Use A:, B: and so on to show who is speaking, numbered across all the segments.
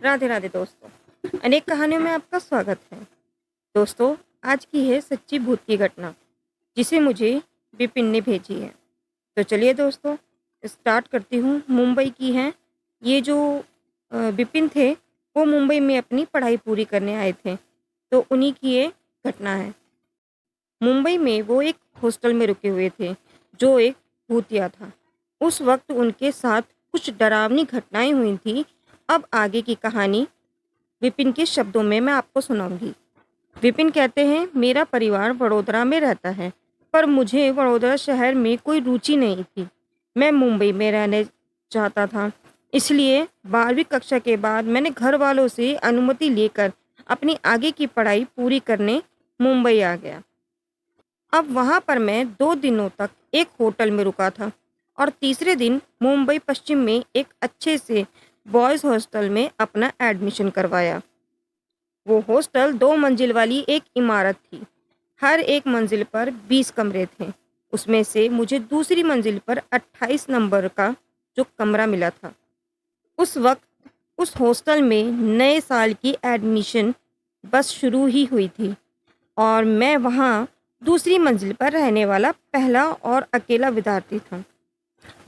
A: राधे राधे दोस्तों। अनेक कहानियों में आपका स्वागत है। दोस्तों, आज की है सच्ची भूत की घटना, जिसे मुझे विपिन ने भेजी है। तो चलिए दोस्तों, स्टार्ट करती हूँ। मुंबई की हैं ये जो विपिन थे, वो मुंबई में अपनी पढ़ाई पूरी करने आए थे। तो उन्हीं की ये घटना है। मुंबई में वो एक हॉस्टल में रुके हुए थे, जो एक भूतिया था। उस वक्त उनके साथ कुछ डरावनी घटनाएं हुई थी। अब आगे की कहानी विपिन के शब्दों में मैं आपको सुनाऊंगी। विपिन कहते हैं, मेरा परिवार वडोदरा में रहता है, पर मुझे वडोदरा शहर में कोई रुचि नहीं थी। मैं मुंबई में रहने चाहता था। इसलिए 12वीं कक्षा के बाद मैंने घर वालों से अनुमति लेकर अपनी आगे की पढ़ाई पूरी करने मुंबई आ गया। अब वहाँ पर मैं 2 दिनों तक एक होटल में रुका था और तीसरे दिन मुंबई पश्चिम में एक अच्छे से बॉयज़ हॉस्टल में अपना एडमिशन करवाया। वो हॉस्टल 2 मंजिल वाली एक इमारत थी। हर एक मंजिल पर 20 कमरे थे। उसमें से मुझे दूसरी मंजिल पर 28 नंबर का जो कमरा मिला था। उस वक्त उस हॉस्टल में नए साल की एडमिशन बस शुरू ही हुई थी और मैं वहाँ दूसरी मंजिल पर रहने वाला पहला और अकेला विद्यार्थी था।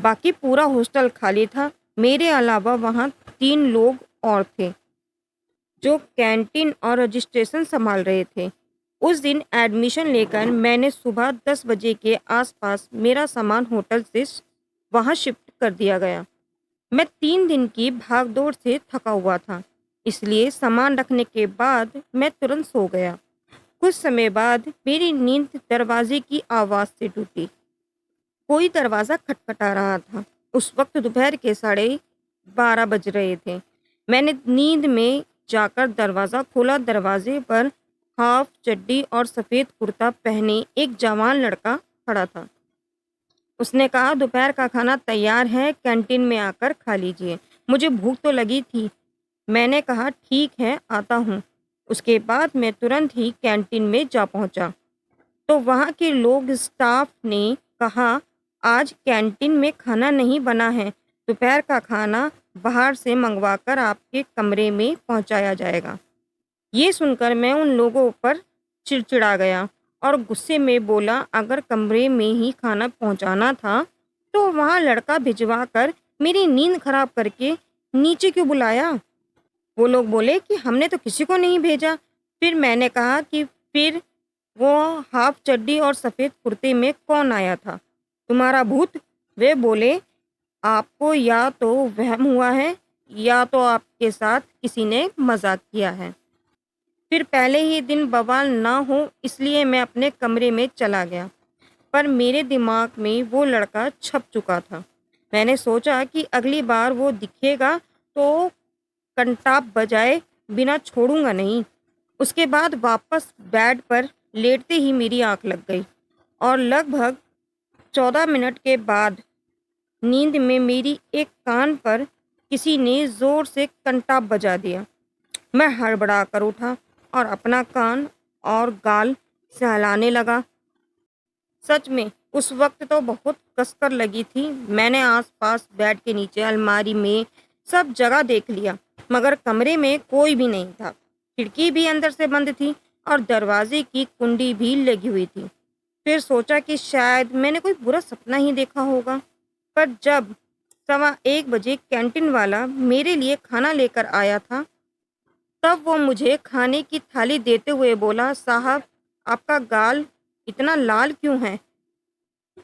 A: बाकी पूरा हॉस्टल खाली था। मेरे अलावा वहाँ 3 लोग और थे, जो कैंटीन और रजिस्ट्रेशन संभाल रहे थे। उस दिन एडमिशन लेकर मैंने सुबह 10 बजे के आसपास मेरा सामान होटल से वहाँ शिफ्ट कर दिया गया। मैं 3 दिन की भागदौड़ से थका हुआ था, इसलिए सामान रखने के बाद मैं तुरंत सो गया। कुछ समय बाद मेरी नींद दरवाजे की आवाज़ से टूटी। कोई दरवाज़ा खटखटा रहा था। उस वक्त दोपहर के 12:30 बज रहे थे। मैंने नींद में जाकर दरवाज़ा खोला। दरवाजे पर हाफ चड्डी और सफ़ेद कुर्ता पहने एक जवान लड़का खड़ा था। उसने कहा, दोपहर का खाना तैयार है, कैंटीन में आकर खा लीजिए। मुझे भूख तो लगी थी। मैंने कहा, ठीक है, आता हूँ। उसके बाद मैं तुरंत ही कैंटीन में जा पहुँचा। तो वहाँ के लोग स्टाफ ने कहा, आज कैंटीन में खाना नहीं बना है, दोपहर का खाना बाहर से मंगवाकर आपके कमरे में पहुँचाया जाएगा। ये सुनकर मैं उन लोगों पर चिड़चिड़ा गया और गुस्से में बोला, अगर कमरे में ही खाना पहुँचाना था तो वहाँ लड़का भिजवा कर मेरी नींद खराब करके नीचे क्यों बुलाया? वो लोग बोले कि हमने तो किसी को नहीं भेजा। फिर मैंने कहा कि फिर वो हाफ चड्डी और सफ़ेद कुर्ते में कौन आया था? तुम्हारा भूत? वे बोले, आपको या तो वहम हुआ है या तो आपके साथ किसी ने मजाक किया है। फिर पहले ही दिन बवाल ना हो इसलिए मैं अपने कमरे में चला गया, पर मेरे दिमाग में वो लड़का छप चुका था। मैंने सोचा कि अगली बार वो दिखेगा तो कंटाप बजाए बिना छोड़ूंगा नहीं। उसके बाद वापस बेड पर लेटते ही मेरी आंख लग गई और लगभग 14 मिनट के बाद नींद में मेरी एक कान पर किसी ने ज़ोर से कंटाप बजा दिया। मैं हड़बड़ा कर उठा और अपना कान और गाल सहलाने लगा। सच में उस वक्त तो बहुत कसकर लगी थी। मैंने आसपास बेड के नीचे, अलमारी में, सब जगह देख लिया, मगर कमरे में कोई भी नहीं था। खिड़की भी अंदर से बंद थी और दरवाजे की कुंडी भी लगी हुई थी। फिर सोचा कि शायद मैंने कोई बुरा सपना ही देखा होगा। पर जब 1:15 बजे कैंटीन वाला मेरे लिए खाना लेकर आया था, तब वो मुझे खाने की थाली देते हुए बोला, साहब, आपका गाल इतना लाल क्यों है?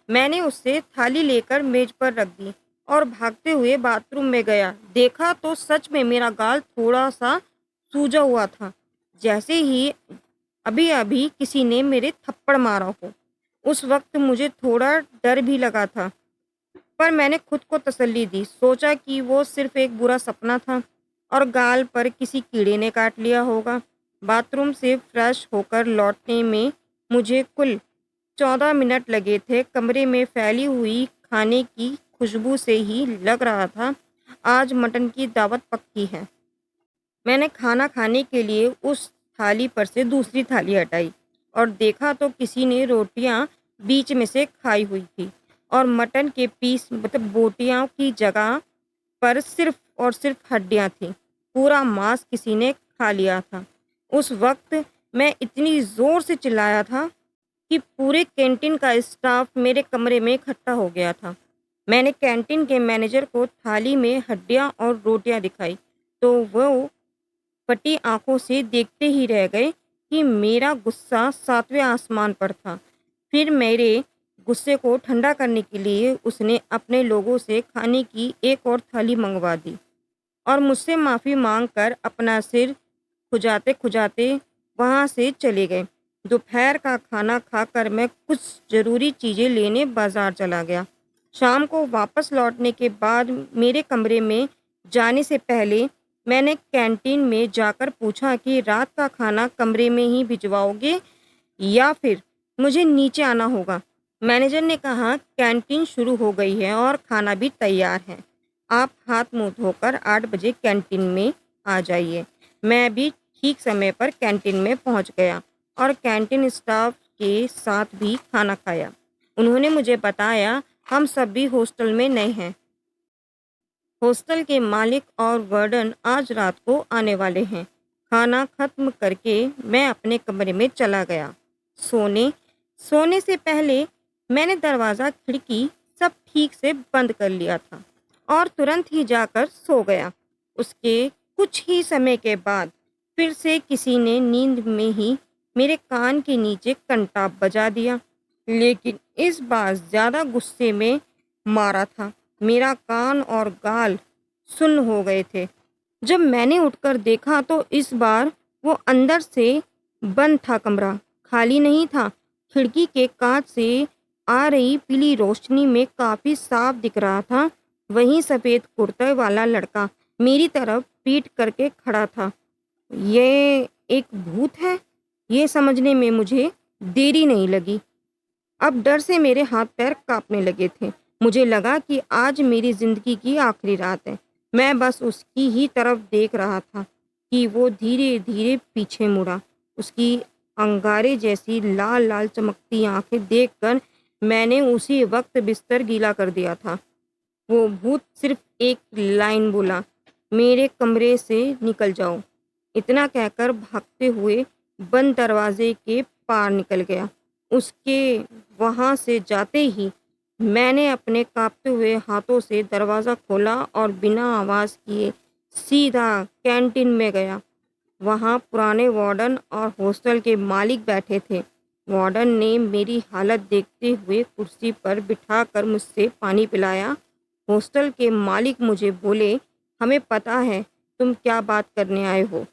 A: मैंने उससे थाली लेकर मेज पर रख दी और भागते हुए बाथरूम में गया। देखा तो सच में मेरा गाल थोड़ा सा सूजा हुआ था, जैसे ही अभी अभी किसी ने मेरे थप्पड़ मारा हो। उस वक्त मुझे थोड़ा डर भी लगा था, पर मैंने खुद को तसल्ली दी। सोचा कि वो सिर्फ एक बुरा सपना था और गाल पर किसी कीड़े ने काट लिया होगा। बाथरूम से फ्रेश होकर लौटने में मुझे कुल 14 मिनट लगे थे। कमरे में फैली हुई खाने की खुशबू से ही लग रहा था आज मटन की दावत पक्की है। मैंने खाना खाने के लिए उस थाली पर से दूसरी थाली हटाई और देखा तो किसी ने रोटियां बीच में से खाई हुई थी और मटन के पीस, मतलब बोटियां की जगह पर सिर्फ और सिर्फ हड्डियां थीं। पूरा मांस किसी ने खा लिया था। उस वक्त मैं इतनी ज़ोर से चिल्लाया था कि पूरे कैंटीन का स्टाफ मेरे कमरे में इकट्ठा हो गया था। मैंने कैंटीन के मैनेजर को थाली में हड्डियाँ और रोटियाँ दिखाई, तो वो फटी आंखों से देखते ही रह गए कि मेरा गुस्सा सातवें आसमान पर था। फिर मेरे गुस्से को ठंडा करने के लिए उसने अपने लोगों से खाने की एक और थाली मंगवा दी और मुझसे माफ़ी मांगकर अपना सिर खुजाते खुजाते वहाँ से चले गए। दोपहर का खाना खाकर मैं कुछ ज़रूरी चीज़ें लेने बाज़ार चला गया। शाम को वापस लौटने के बाद मेरे कमरे में जाने से पहले मैंने कैंटीन में जाकर पूछा कि रात का खाना कमरे में ही भिजवाओगे या फिर मुझे नीचे आना होगा। मैनेजर ने कहा, कैंटीन शुरू हो गई है और खाना भी तैयार है। आप हाथ मुंह धोकर 8 बजे कैंटीन में आ जाइए। मैं भी ठीक समय पर कैंटीन में पहुंच गया और कैंटीन स्टाफ के साथ भी खाना खाया। उन्होंने मुझे बताया, हम सब भी हॉस्टल में नए हैं। हॉस्टल के मालिक और वार्डन आज रात को आने वाले हैं। खाना खत्म करके मैं अपने कमरे में चला गया। सोने से पहले मैंने दरवाज़ा खिड़की सब ठीक से बंद कर लिया था और तुरंत ही जाकर सो गया। उसके कुछ ही समय के बाद फिर से किसी ने नींद में ही मेरे कान के नीचे कंटाप बजा दिया, लेकिन इस बार ज़्यादा गुस्से में मारा था। मेरा कान और गाल सुन्न हो गए थे। जब मैंने उठकर देखा तो इस बार वो अंदर से बंद था, कमरा खाली नहीं था। खिड़की के कांच से आ रही पीली रोशनी में काफ़ी साफ दिख रहा था। वहीं सफ़ेद कुर्ते वाला लड़का मेरी तरफ पीठ करके खड़ा था। ये एक भूत है, ये समझने में मुझे देरी नहीं लगी। अब डर से मेरे हाथ पैर कांपने लगे थे। मुझे लगा कि आज मेरी ज़िंदगी की आखिरी रात है। मैं बस उसकी ही तरफ देख रहा था कि वो धीरे धीरे पीछे मुड़ा। उसकी अंगारे जैसी लाल लाल चमकती आंखें देखकर मैंने उसी वक्त बिस्तर गीला कर दिया था। वो भूत सिर्फ एक लाइन बोला, मेरे कमरे से निकल जाओ। इतना कहकर भागते हुए बंद दरवाजे के पार निकल गया। उसके वहाँ से जाते ही मैंने अपने कांपते हुए हाथों से दरवाज़ा खोला और बिना आवाज़ किए सीधा कैंटीन में गया। वहाँ पुराने वार्डन और हॉस्टल के मालिक बैठे थे। वार्डन ने मेरी हालत देखते हुए कुर्सी पर बिठाकर मुझसे पानी पिलाया। हॉस्टल के मालिक मुझे बोले, हमें पता है तुम क्या बात करने आए हो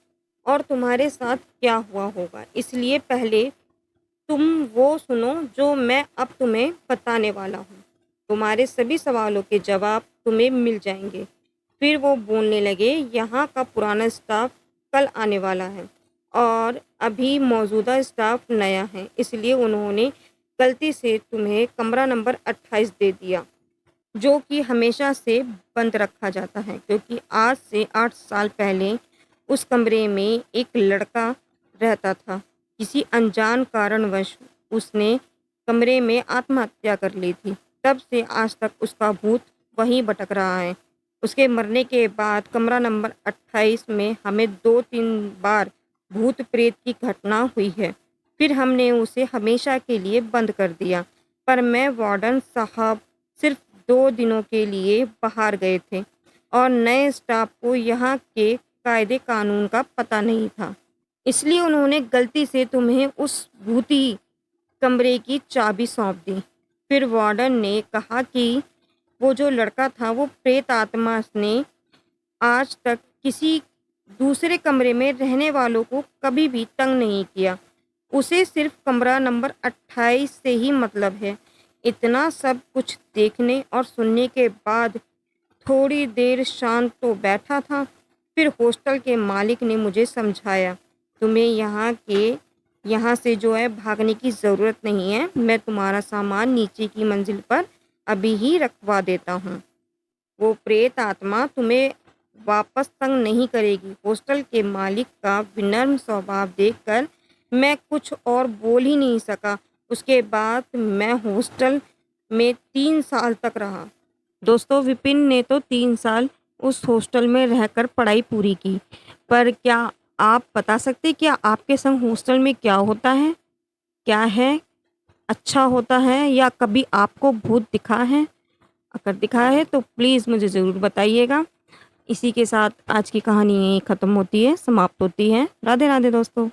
A: और तुम्हारे साथ क्या हुआ होगा, इसलिए पहले तुम वो सुनो जो मैं अब तुम्हें बताने वाला हूँ। तुम्हारे सभी सवालों के जवाब तुम्हें मिल जाएंगे। फिर वो बोलने लगे, यहाँ का पुराना स्टाफ कल आने वाला है और अभी मौजूदा स्टाफ नया है, इसलिए उन्होंने गलती से तुम्हें कमरा नंबर 28 दे दिया, जो कि हमेशा से बंद रखा जाता है, क्योंकि आज से 8 साल पहले उस कमरे में एक लड़का रहता था। किसी अनजान कारणवश उसने कमरे में आत्महत्या कर ली थी। तब से आज तक उसका भूत वहीं भटक रहा है। उसके मरने के बाद कमरा नंबर 28 में हमें 2-3 बार भूत प्रेत की घटना हुई है। फिर हमने उसे हमेशा के लिए बंद कर दिया। पर मैं वार्डन साहब सिर्फ 2 दिनों के लिए बाहर गए थे और नए स्टाफ को यहाँ के कायदे कानून का पता नहीं था, इसलिए उन्होंने गलती से तुम्हें उस भूती कमरे की चाबी सौंप दी। फिर वार्डन ने कहा कि वो जो लड़का था वो प्रेत आत्मा ने आज तक किसी दूसरे कमरे में रहने वालों को कभी भी तंग नहीं किया। उसे सिर्फ कमरा नंबर 28 से ही मतलब है। इतना सब कुछ देखने और सुनने के बाद थोड़ी देर शांत तो बैठा था। फिर हॉस्टल के मालिक ने मुझे समझाया, तुम्हें यहाँ से जो है भागने की ज़रूरत नहीं है। मैं तुम्हारा सामान नीचे की मंजिल पर अभी ही रखवा देता हूँ। वो प्रेत आत्मा तुम्हें वापस तंग नहीं करेगी। हॉस्टल के मालिक का विनम्र स्वभाव देखकर मैं कुछ और बोल ही नहीं सका। उसके बाद मैं हॉस्टल में 3 साल तक रहा। दोस्तों, विपिन ने तो 3 साल उस हॉस्टल में रहकर पढ़ाई पूरी की। पर क्या आप बता सकते हैं क्या आपके संग हॉस्टल में क्या होता है? क्या है? अच्छा होता है या कभी आपको भूत दिखा है? अगर दिखा है तो प्लीज़ मुझे ज़रूर बताइएगा। इसी के साथ आज की कहानी यहीं ख़त्म होती है, समाप्त होती है। राधे राधे दोस्तों।